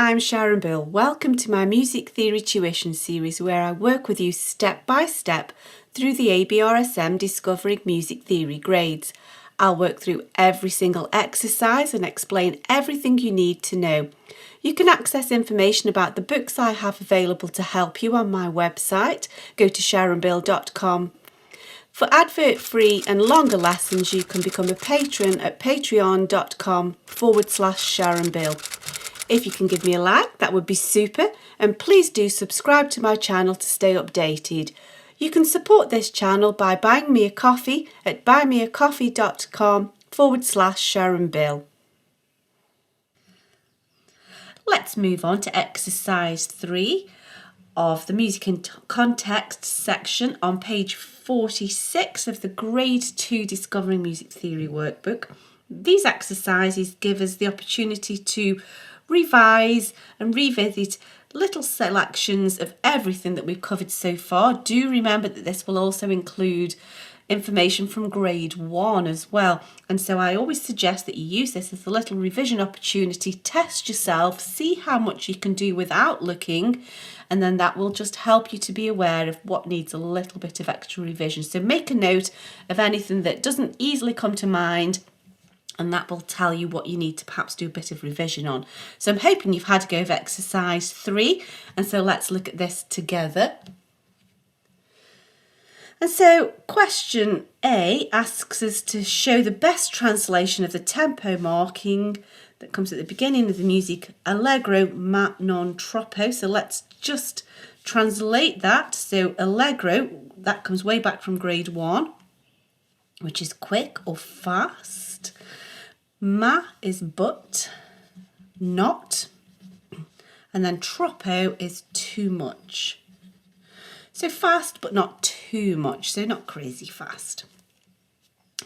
I'm Sharon Bill. Welcome to my Music Theory Tuition series where I work with you step by step through the ABRSM Discovering Music Theory grades. I'll work through every single exercise and explain everything you need to know. You can access information about the books I have available to help you on my website. Go to sharonbill.com. For advert-free and longer lessons, you can become a patron at patreon.com/SharonBill. If you can give me a like, that would be super, and please do subscribe to my channel to stay updated. You can support this channel by buying me a coffee at buymeacoffee.com/SharonBill. Let's move on to exercise 3 of the Music and Context section on page 46 of the Grade 2 Discovering Music Theory workbook. These exercises give us the opportunity to revise and revisit little selections of everything that we've covered so far. Do remember that this will also include information from grade 1 as well, and so I always suggest that you use this as a little revision opportunity. Test yourself, see how much you can do without looking, and then that will just help you to be aware of what needs a little bit of extra revision. So make a note of anything that doesn't easily come to mind, and that will tell you what you need to perhaps do a bit of revision on. So I'm hoping you've had a go of exercise 3, and so let's look at this together. And so question A asks us to show the best translation of the tempo marking that comes at the beginning of the music, allegro ma non troppo. So let's just translate that. So allegro, that comes way back from grade 1, which is quick or fast. Ma is but, not, and then troppo is too much. So fast but not too much, so not crazy fast.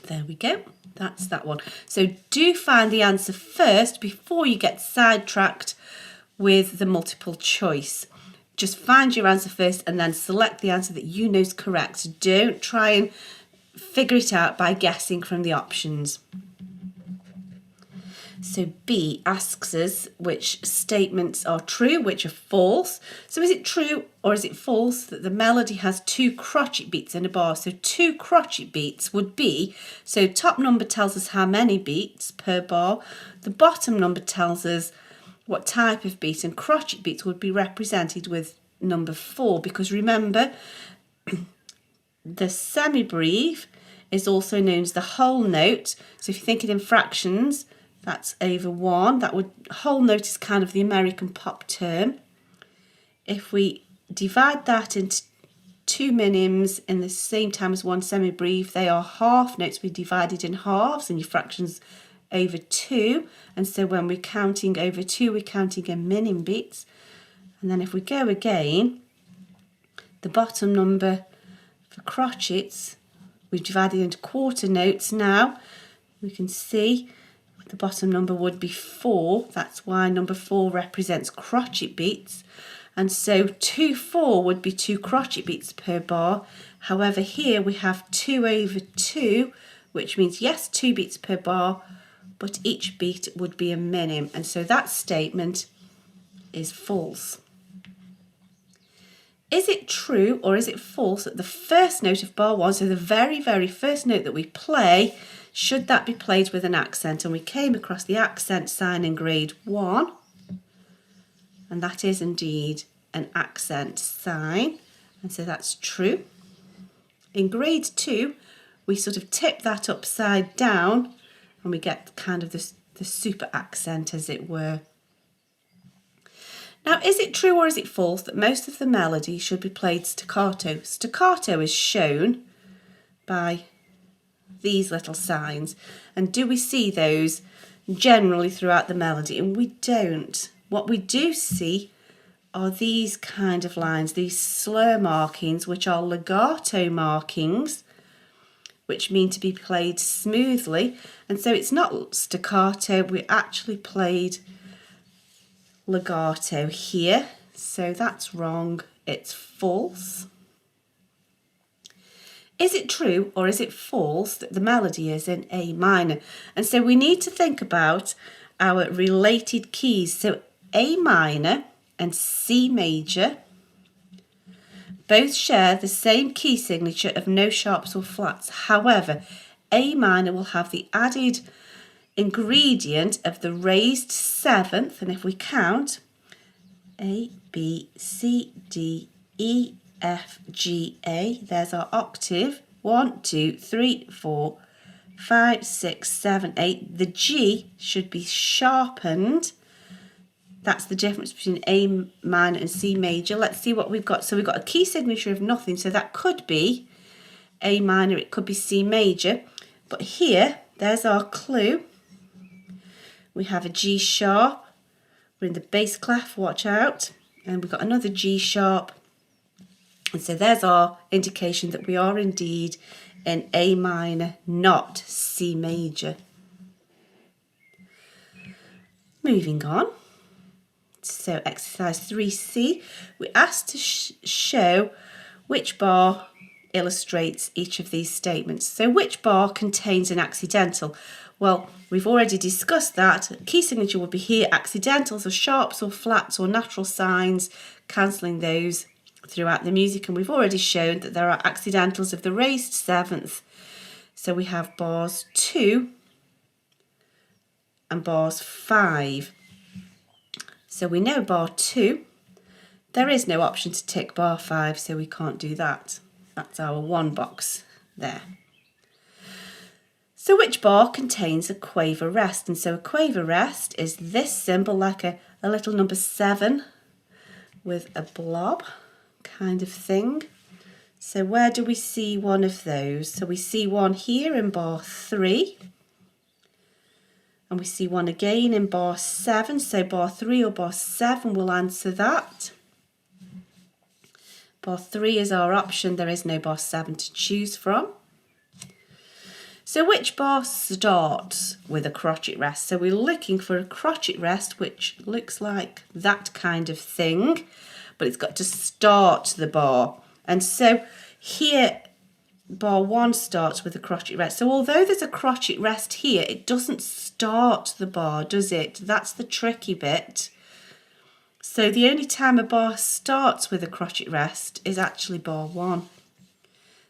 There we go, that's that one. So do find the answer first before you get sidetracked with the multiple choice. Just find your answer first and then select the answer that you know is correct. Don't try and figure it out by guessing from the options. So B asks us which statements are true, which are false. So is it true or is it false that the melody has 2 crotchet beats in a bar? So 2 crotchet beats would be, so top number tells us how many beats per bar. The bottom number tells us what type of beat, and crotchet beats would be represented with number 4, because remember the semibreve is also known as the whole note. So if you think it in fractions, that's over 1. That would, whole note is kind of the American pop term. If we divide that into 2 minims in the same time as 1 semibreve, they are half notes. We divided in halves, and your fractions over 2. And so when we're counting over 2, we're counting in minim beats. And then if we go again, the bottom number for crotchets, we've divided into quarter notes now. We can see the bottom number would be 4. That's why number 4 represents crotchet beats. And so 2/4 would be 2 crotchet beats per bar. However, here we have 2 over 2, which means yes, 2 beats per bar, but each beat would be a minim. And so that statement is false. Is it true or is it false that the first note of bar 1, so the very, very first note that we play, should that be played with an accent? And we came across the accent sign in grade 1, and that is indeed an accent sign, and so that's true. In grade 2, we sort of tip that upside down and we get kind of the super accent, as it were. Now, is it true or is it false that most of the melody should be played staccato? Staccato is shown by these little signs, and do we see those generally throughout the melody? And we don't. What we do see are these kind of lines, these slur markings, which are legato markings, which mean to be played smoothly. And so it's not staccato, we actually played legato here, so that's wrong, it's false. Is it true or is it false that the melody is in A minor? And so we need to think about our related keys. So A minor and C major both share the same key signature of no sharps or flats. However, A minor will have the added ingredient of the raised seventh, and if we count, A, B, C, D, E, F, G, A, there's our octave, 1, 2, 3, 4, 5, 6, 7, 8. The G should be sharpened. That's the difference between A minor and C major. Let's see what we've got. So we've got a key signature of nothing, so that could be A minor, it could be C major. But here, there's our clue. We have a G sharp. We're in the bass clef, watch out. And we've got another G sharp. And so there's our indication that we are indeed in A minor, not C major. Moving on. So exercise 3C, we're asked to show which bar illustrates each of these statements. So which bar contains an accidental? Well, we've already discussed that. Key signature would be here. Accidentals are sharps or flats or natural signs, cancelling those throughout the music. And we've already shown that there are accidentals of the raised seventh. So we have bars 2 and bars 5. So we know bar 2. There is no option to tick bar 5, so we can't do that. That's our 1 box there. So which bar contains a quaver rest? And so a quaver rest is this symbol, like a little number 7 with a blob kind of thing. So where do we see one of those? So we see one here in bar 3. And we see one again in bar 7. So bar 3 or bar 7 will answer that. Bar 3 is our option. There is no bar 7 to choose from. So which bar starts with a crotchet rest? So we're looking for a crotchet rest which looks like that kind of thing, but it's got to start the bar. And so here bar 1 starts with a crotchet rest. So although there's a crotchet rest here, it doesn't start the bar, does it? That's the tricky bit. So the only time a bar starts with a crotchet rest is actually bar 1.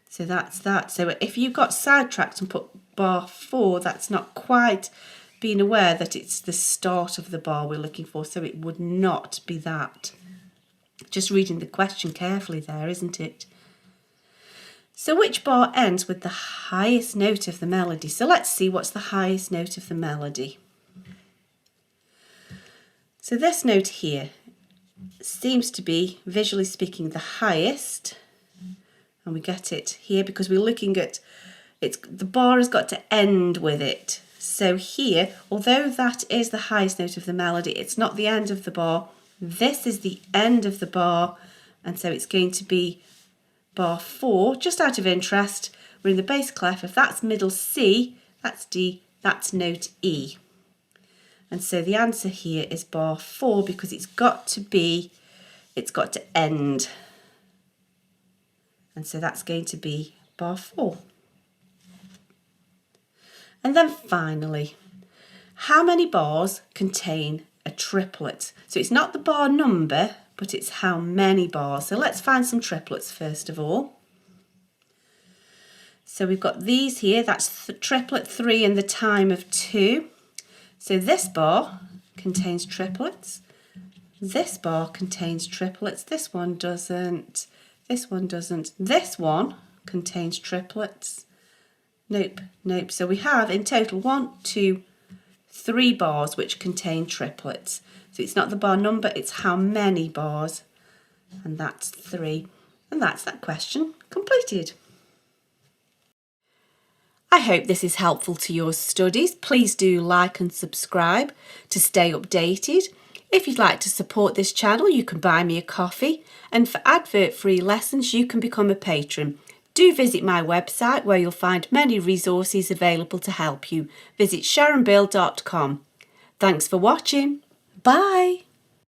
So that's that. So if you got sidetracked and put bar 4, that's not quite being aware that it's the start of the bar we're looking for. So it would not be that. Just reading the question carefully there, isn't it? So which bar ends with the highest note of the melody? So let's see what's the highest note of the melody. So this note here seems to be, visually speaking, the highest. And we get it here because we're looking at, the bar has got to end with it. So here, although that is the highest note of the melody, it's not the end of the bar. This is the end of the bar. And so it's going to be bar 4. Just out of interest, we're in the bass clef. If that's middle C, that's D, that's note E. And so the answer here is bar 4 because it's got to end. And so that's going to be bar 4. And then finally, how many bars contain a triplet? So it's not the bar number, but it's how many bars. So let's find some triplets first of all. So we've got these here, that's triplet 3 in the time of 2. So this bar contains triplets. This bar contains triplets. This one doesn't. This one doesn't. This one contains triplets. Nope, nope. So we have in total 1, 2, 3 bars which contain triplets. So it's not the bar number, it's how many bars. And that's 3. And that's that question completed. I hope this is helpful to your studies. Please do like and subscribe to stay updated. If you'd like to support this channel, you can buy me a coffee, and for advert-free lessons, you can become a patron. Do visit my website where you'll find many resources available to help you. Visit sharonbill.com. Thanks for watching. Bye.